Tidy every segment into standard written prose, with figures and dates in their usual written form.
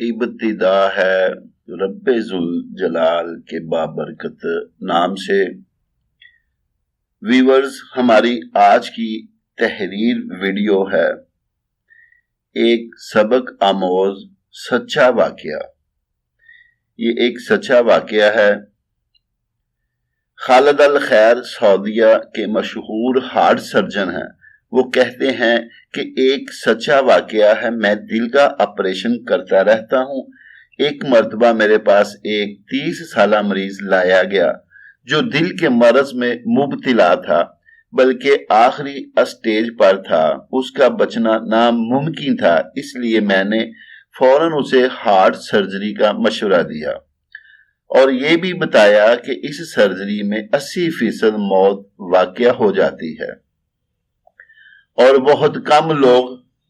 ابتدا ہے رب ذل جلال کے بابرکت نام سے۔ ویورز، ہماری آج کی تحریر ویڈیو ہے ایک سبق آموز سچا واقعہ۔ یہ ایک سچا واقعہ ہے۔ خالد الخیر سعودیہ کے مشہور ہارٹ سرجن ہیں۔ وہ کہتے ہیں کہ ایک سچا واقعہ ہے، میں دل کا آپریشن کرتا رہتا ہوں۔ ایک مرتبہ میرے پاس ایک 30 سالہ مریض لایا گیا جو دل کے مرض میں مبتلا تھا، بلکہ آخری اسٹیج پر تھا۔ اس کا بچنا ناممکن تھا، اس لیے میں نے فوراً اسے ہارٹ سرجری کا مشورہ دیا اور یہ بھی بتایا کہ اس سرجری میں 80% موت واقع ہو جاتی ہے اور بہت کم لوگ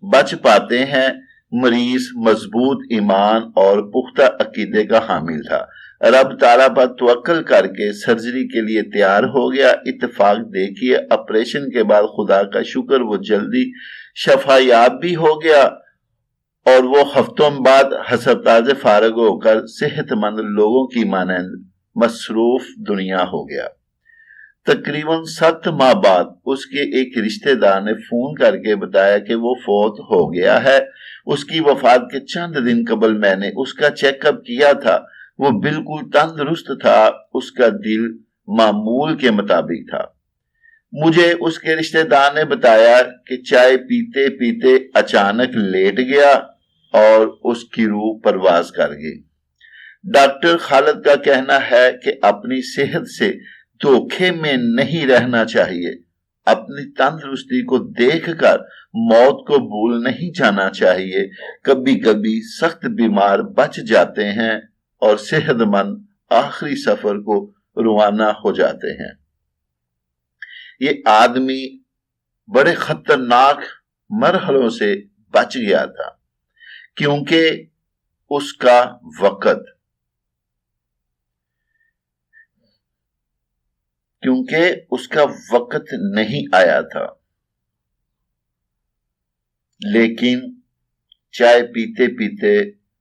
بچ پاتے ہیں۔ مریض مضبوط ایمان اور پختہ عقیدے کا حامل تھا۔ رب تعالیٰ پر توکل کر کے سرجری کے لیے تیار ہو گیا۔ اتفاق دیکھیے، آپریشن کے بعد خدا کا شکر وہ جلدی شفا یاب بھی ہو گیا اور وہ ہفتوں بعد ہسپتال سے فارغ ہو کر صحت مند لوگوں کی مانند مصروف دنیا ہو گیا۔ تقریباً 7 ماہ بعد اس کے ایک رشتہ دار نے فون کر کے بتایا کہ وہ فوت ہو گیا ہے۔ اس کی وفات کے چند دن قبل میں نے اس کا چیک اپ کیا تھا، وہ بالکل تندرست تھا، اس کا دل معمول کے مطابق تھا۔ مجھے اس کے رشتہ دار نے بتایا کہ چائے پیتے پیتے اچانک لیٹ گیا اور اس کی روح پرواز کر گئی۔ ڈاکٹر خالد کا کہنا ہے کہ اپنی صحت سے دھوکے میں نہیں رہنا چاہیے، اپنی تندرستی کو دیکھ کر موت کو بھول نہیں جانا چاہیے۔ کبھی کبھی سخت بیمار بچ جاتے ہیں اور صحت مند آخری سفر کو روانہ ہو جاتے ہیں۔ یہ آدمی بڑے خطرناک مرحلوں سے بچ گیا تھا کیونکہ اس کا وقت نہیں آیا تھا، لیکن چائے پیتے پیتے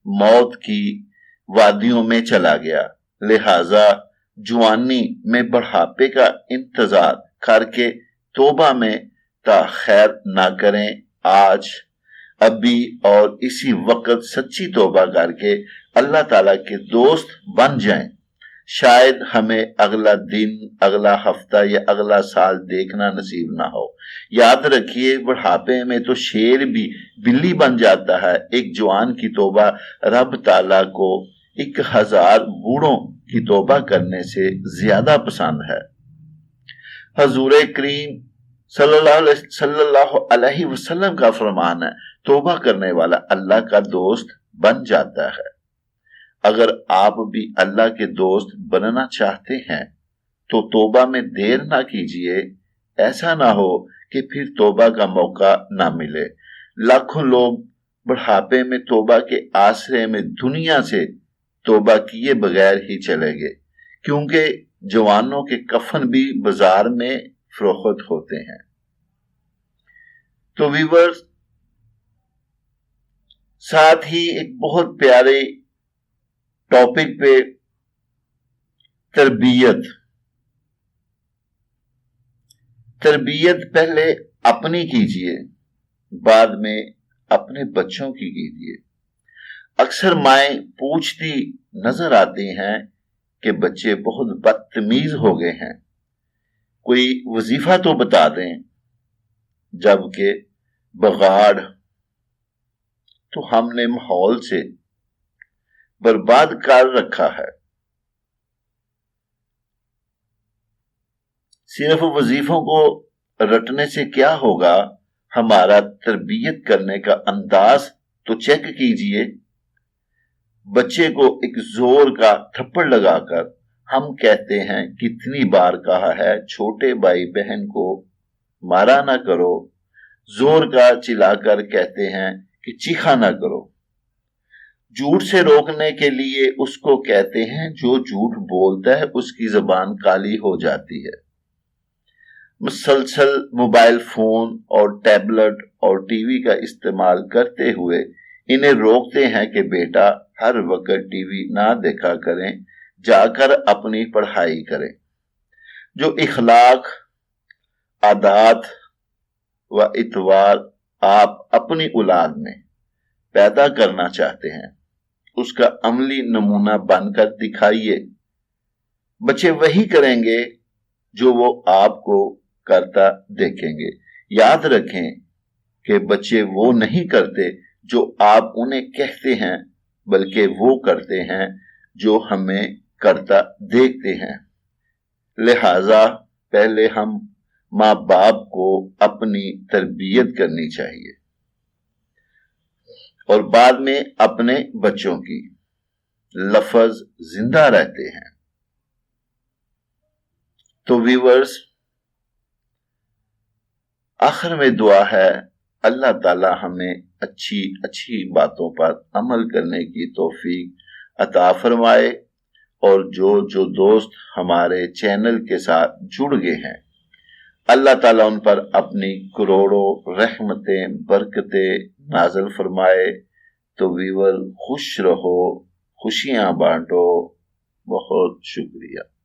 موت کی وادیوں میں چلا گیا۔ لہذا جوانی میں بڑھاپے کا انتظار کر کے توبہ میں تاخیر نہ کریں۔ آج ابھی اور اسی وقت سچی توبہ کر کے اللہ تعالیٰ کے دوست بن جائیں۔ شاید ہمیں اگلا دن، اگلا ہفتہ یا اگلا سال دیکھنا نصیب نہ ہو۔ یاد رکھیے، بڑھاپے میں تو شیر بھی بلی بن جاتا ہے۔ ایک جوان کی توبہ رب تعالیٰ کو 1000 بوڑھوں کی توبہ کرنے سے زیادہ پسند ہے۔ حضور کریم صلی اللہ علیہ وسلم کا فرمان ہے، توبہ کرنے والا اللہ کا دوست بن جاتا ہے۔ اگر آپ بھی اللہ کے دوست بننا چاہتے ہیں تو توبہ میں دیر نہ کیجیے، ایسا نہ ہو کہ پھر توبہ کا موقع نہ ملے۔ لاکھوں لوگ بڑھاپے میں توبہ کے آسرے میں دنیا سے توبہ کیے بغیر ہی چلے گئے، کیونکہ جوانوں کے کفن بھی بازار میں فروخت ہوتے ہیں۔ تو ویورز، ساتھ ہی ایک بہت پیارے ٹاپک پہ تربیت پہلے اپنی کیجئے، بعد میں اپنے بچوں کی کیجئے۔ اکثر مائیں پوچھتی نظر آتی ہیں کہ بچے بہت بدتمیز ہو گئے ہیں، کوئی وظیفہ تو بتا دیں، جبکہ بگاڑ تو ہم نے ماحول سے برباد کر رکھا ہے۔ صرف وظیفوں کو رٹنے سے کیا ہوگا؟ ہمارا تربیت کرنے کا انداز تو چیک کیجئے۔ بچے کو ایک زور کا تھپڑ لگا کر ہم کہتے ہیں، کتنی بار کہا ہے چھوٹے بھائی بہن کو مارا نہ کرو۔ زور کا چلا کر کہتے ہیں کہ چیخا نہ کرو۔ جھوٹ سے روکنے کے لیے اس کو کہتے ہیں جو جھوٹ بولتا ہے اس کی زبان کالی ہو جاتی ہے۔ مسلسل موبائل فون اور ٹیبلٹ اور ٹی وی کا استعمال کرتے ہوئے انہیں روکتے ہیں کہ بیٹا ہر وقت ٹی وی نہ دیکھا کریں، جا کر اپنی پڑھائی کریں۔ جو اخلاق، عادات و اطوار آپ اپنی اولاد میں پیدا کرنا چاہتے ہیں، اس کا عملی نمونہ بن کر دکھائیے۔ بچے وہی کریں گے جو وہ آپ کو کرتا دیکھیں گے۔ یاد رکھیں کہ بچے وہ نہیں کرتے جو آپ انہیں کہتے ہیں، بلکہ وہ کرتے ہیں جو ہمیں کرتا دیکھتے ہیں۔ لہذا پہلے ہم ماں باپ کو اپنی تربیت کرنی چاہیے اور بعد میں اپنے بچوں کی۔ لفظ زندہ رہتے ہیں۔ تو ویورز، آخر میں دعا ہے اللہ تعالی ہمیں اچھی باتوں پر عمل کرنے کی توفیق عطا فرمائے، اور جو دوست ہمارے چینل کے ساتھ جڑ گئے ہیں، اللہ تعالیٰ ان پر اپنی کروڑوں رحمتیں برکتیں نازل فرمائے۔ تو ویور خوش رہو، خوشیاں بانٹو۔ بہت شکریہ۔